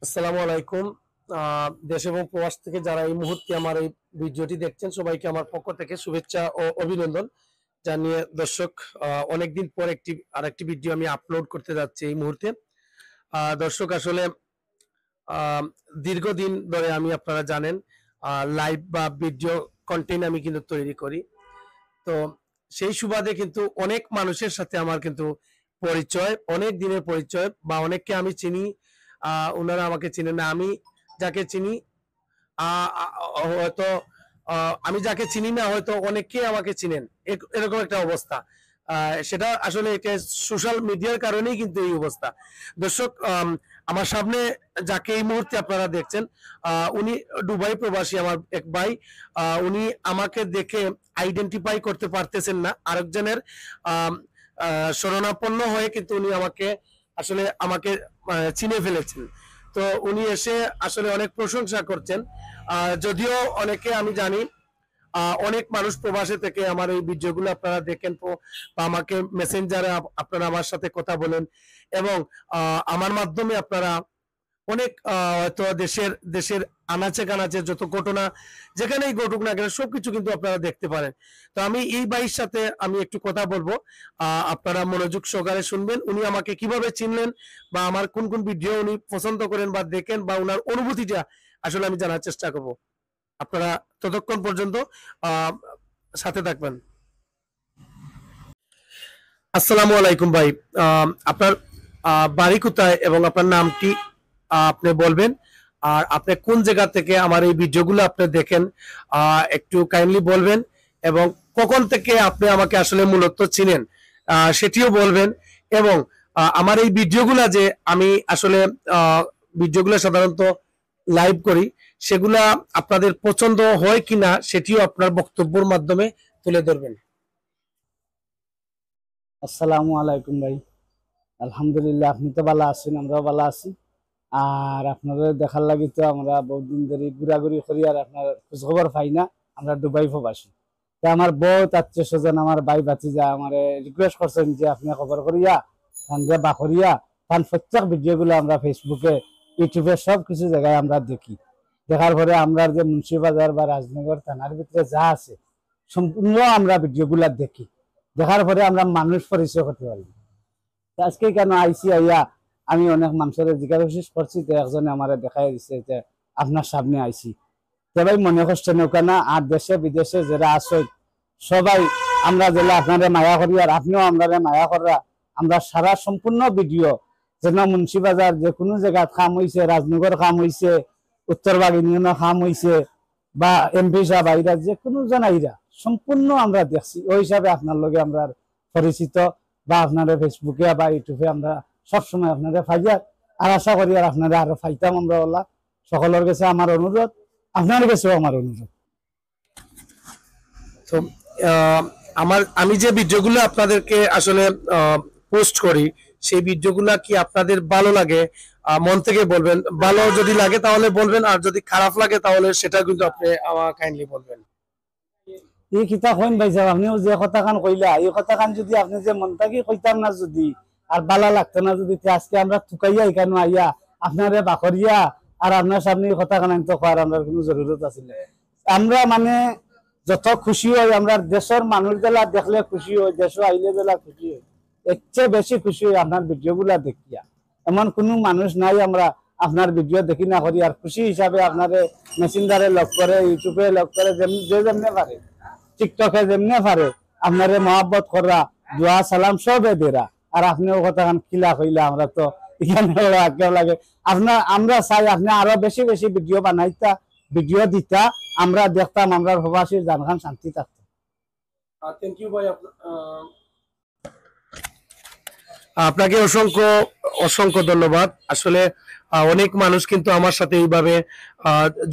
আসসালামু আলাইকুম। দেশ এবং প্রবাস থেকে যারা এই মুহূর্তে আমার এই ভিডিওটি দেখছেন সবাইকে আমার পক্ষ থেকে শুভেচ্ছা ও অভিনন্দন জানিয়ে দর্শক, অনেকদিন পর আরেকটি ভিডিও আমি আপলোড করতে যাচ্ছি এই মুহূর্তে। দর্শক আসলে আহ, দীর্ঘদিন ধরে আমি আপনারা জানেন লাইভ বা ভিডিও কন্টেন্ট আমি কিন্তু তৈরি করি। তো সেই সুবাদে কিন্তু অনেক মানুষের সাথে আমার কিন্তু পরিচয়, অনেক দিনের পরিচয়, বা অনেককে আমি চিনি, ওনারা আমাকে চিনে না। আমি যাকে চিনি, হয়তো আমি যাকে চিনি না হয়তো অনেকে আমাকে চিনেন, এরকম একটা অবস্থা। সেটা আসলে এটা সোশ্যাল মিডিয়ার কারণেই কিন্তু এই অবস্থা। দর্শক, আমার সামনে যাকে এই মুহূর্তে আপনারা দেখছেন, উনি দুবাই প্রবাসী আমার এক ভাই। উনি আমাকে দেখে আইডেন্টিফাই করতে পারতেছেন না, আরেকজনের আম, শরণাপন্ন হয়ে কিন্তু উনি আমাকে চিনে ফেলেছেন। তো উনি এসে আসলে অনেক প্রশংসা করছেন। যদিও অনেকে আমি জানি, অনেক মানুষ প্রবাসে থেকে আমার এই ভিডিওগুলো আপনারা দেখেন, বা আমাকে মেসেঞ্জারে আপনারা আমার সাথে কথা বলেন, এবং আমার মাধ্যমে আপনারা অনেক হয়তো দেশের দেশের আনাচে কানাচে যত ঘটনা যেখানেই ঘটুক না কেন সবকিছু কিন্তু আপনারা দেখতে পারেন। তো আমি এই ভাইয়ের সাথে আমি একটু কথা বলবো, আপনারা মনোযোগ সহকারে শুনবেন। উনি আমাকে কিভাবে চিনলেন, বা আমার কোন কোন ভিডিও উনি পছন্দ করেন বা দেখেন, বা ওনার অনুভূতিটা আসলে আমি জানার চেষ্টা করব। আপনারা ততক্ষণ পর্যন্ত আহ সাথে থাকবেন। আসসালামু আলাইকুম ভাই। আপনার বাড়ি কোথায় এবং আপনার নামটি আপনি বলবেন, আর আপনি কোন জায়গা থেকে আমার এই ভিডিওগুলো আপনি দেখেন একটু কাইন্ডলি বলবেন, এবং কখন থেকে আপনি আমাকে আসলে মূলত চিনেন সেটিও বলবেন। এবং আমার এই ভিডিওগুলা যে আমি আসলে ভিডিওগুলো সাধারণত লাইভ করি, সেগুলা আপনাদের পছন্দ হয় কিনা সেটিও আপনার বক্তব্যের মাধ্যমে তুলে ধরবেন। আসসালামু আলাইকুম ভাই। আলহামদুলিল্লাহ, আপনি তো ভালো আছেন, আমরাও ভালো আছি। আর আপনারা দেখার লাগি তো আমরা বহুদিন ধরে ঘুরাঘুরি করি, আর আপনার খোঁজখবর পাই না। আমরা দুবাই প্রবাসী, তো আমার বহুত আত্মীয় স্বজন, আমার ভাই ভাতিজা আমার রিকোয়েস্ট করছেন যে আপনি খবর করিয়া ফান্ডে বা করিয়া ফান প্রত্যেক ভিডিওগুলো আমরা ফেসবুকে, ইউটিউবে সব কিছু জায়গায় আমরা দেখি। দেখার পরে আমরা যে মুন্সিবাজার বা রাজনগর থানার ভিতরে যা আছে সম্পূর্ণ আমরা ভিডিওগুলা দেখি। দেখার পরে আমরা মানুষ পরিচয় করতে পারি। আজকে কেন আইসি আইয়া আমি অনেক মানুষের জিজ্ঞাসা করছি, তো একজনে আমার দেখাই দিচ্ছে যে আপনার সামনে আইসি। তো ভাই মনে কষ্ট নৌকা না, আর দেশে বিদেশে যারা আছে সবাই আমরা যেটা আপনারা মায়া করি, আর আপনিও আমরা মায়া করা। আমরা সারা সম্পূর্ণ ভিডিও যেন মুন্সিবাজার যে কোনো জায়গা কাম হয়েছে, রাজনগর কাম হয়েছে, উত্তরবাগ ইউনিয়নের কাম হয়েছে, বা এমপি সাহেব আইরা যে কোনো জন আইরা সম্পূর্ণ আমরা দেখছি। ওই হিসাবে আপনার লগে আমরা পরিচিত, বা আপনারা ফেসবুকে বা ইউটিউবে আমরা সবসময় আপনারা ফাইয়া, আর আশা করি আর আপনারা আরো ফাইতাম আমরা ওলা। সকলের কাছে আমার অনুরোধ, আপনার কাছেও আমার অনুরোধ। তো আমি যে ভিডিওগুলো আপনাদেরকে আসলে পোস্ট করি, সেই ভিডিওগুলো কি আপনাদের ভালো লাগে? মন থেকে বলবেন। ভালো যদি লাগে তাহলে বলবেন, আর যদি খারাপ লাগে তাহলে সেটা কিন্তু আপনি আমার কাইন্ডলি বলবেন। এই কিতা কইন ভাই সাহেব, আপনিও যে কথা খান কইলা, এই কথা খান যদি আপনি যে মন থাকি কইতাম না যদি, আর বালা লাগতো না যদি, আজকে আমরা থুকাইয়া এখানে আইয়া আপনারে বাকরিয়া আর আপনার সামনে এই কথা খান তো করার আমরা কোনো জরুরত আছিল। আমরা মানে যত খুশি হই, আমরা দেশের মানুষ গুলা দেখলে খুশি হই, দেশ আইলে বেলা খুশি হই, এর চেয়ে বেশি খুশি হই আপনার ভিডিও গুলা দেখিয়া। এমন কোনো মানুষ নাই আমরা আপনার ভিডিও দেখি না করি, আর খুশি হিসাবে আপনারে মেসেঞ্জারে লগ করে, ইউটিউবে লগ করে, যে যেমনে পারে, টিকটকে যেমনে পারে আপনারে মহাব্বত করা, দোয়া সালাম সবে দেরা। আর আপনিও কথা খিলা কইলা, আমরা তো এখানে আগ্রহ লাগে আপনার। আমরা চাই আপনি আরো বেশি বেশি ভিডিও বানাইতা, ভিডিও দিতা, আমরা দেখতাম, আমরা প্রবাসীর জানখান শান্তি থাকতো। থ্যাংক ইউ ভাই। আপনাকে অসংখ্য অসংখ্য ধন্যবাদ। আসলে অনেক মানুষ কিন্তু আমার সাথে এইভাবে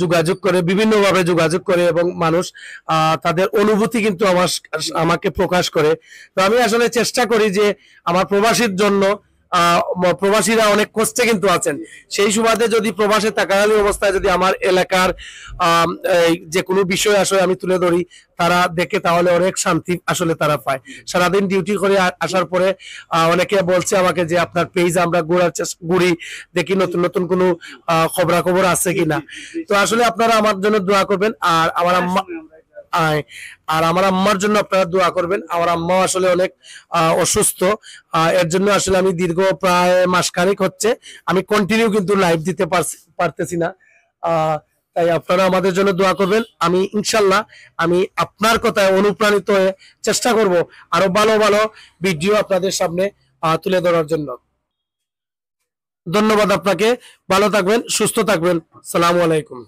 যোগাযোগ করে, বিভিন্নভাবে যোগাযোগ করে, এবং মানুষ তাদের অনুভূতি কিন্তু আমাকে প্রকাশ করে। তো আমি আসলে চেষ্টা করি যে আমার প্রবাসীর জন্য প্রবাসীরা অনেক কষ্টে কিন্তু আছেন। সেই সুবাদে যদি প্রবাসে থাকাকালীন অবস্থায় যদি আমার এলাকার এই যে কোনো বিষয় আসলে আমি তুলে ধরি, তারা দেখে তাহলে অনেক শান্তি আসলে তারা পায়। সারাদিন ডিউটি করে আসার পরে অনেকে বলছে আমাকে যে আপনার পেজ আমরা ঘুরি, দেখি নতুন নতুন কোনো খবরাখবর আছে কিনা। তো আসলে আপনারা আমার জন্য দোয়া করবেন, আর আমার আম্মা আর আমার আম্মার জন্য আপনারা দোয়া করবেন। আমার আম্মা আসলে অনেক অসুস্থ, এর জন্য আসলে আমি দীর্ঘ প্রায় মাসখানেক হচ্ছে আমি কন্টিনিউ কিন্তু লাইভ দিতে পারতেছি না। তাই আপনারা আমাদের জন্য দোয়া করবেন। আমি ইনশাল্লাহ আমি আপনার কথায় অনুপ্রাণিত হয়ে চেষ্টা করব আরো ভালো ভালো ভিডিও আপনাদের সামনে তুলে ধরার জন্য। ধন্যবাদ আপনাকে, ভালো থাকবেন, সুস্থ থাকবেন। সালামু আলাইকুম।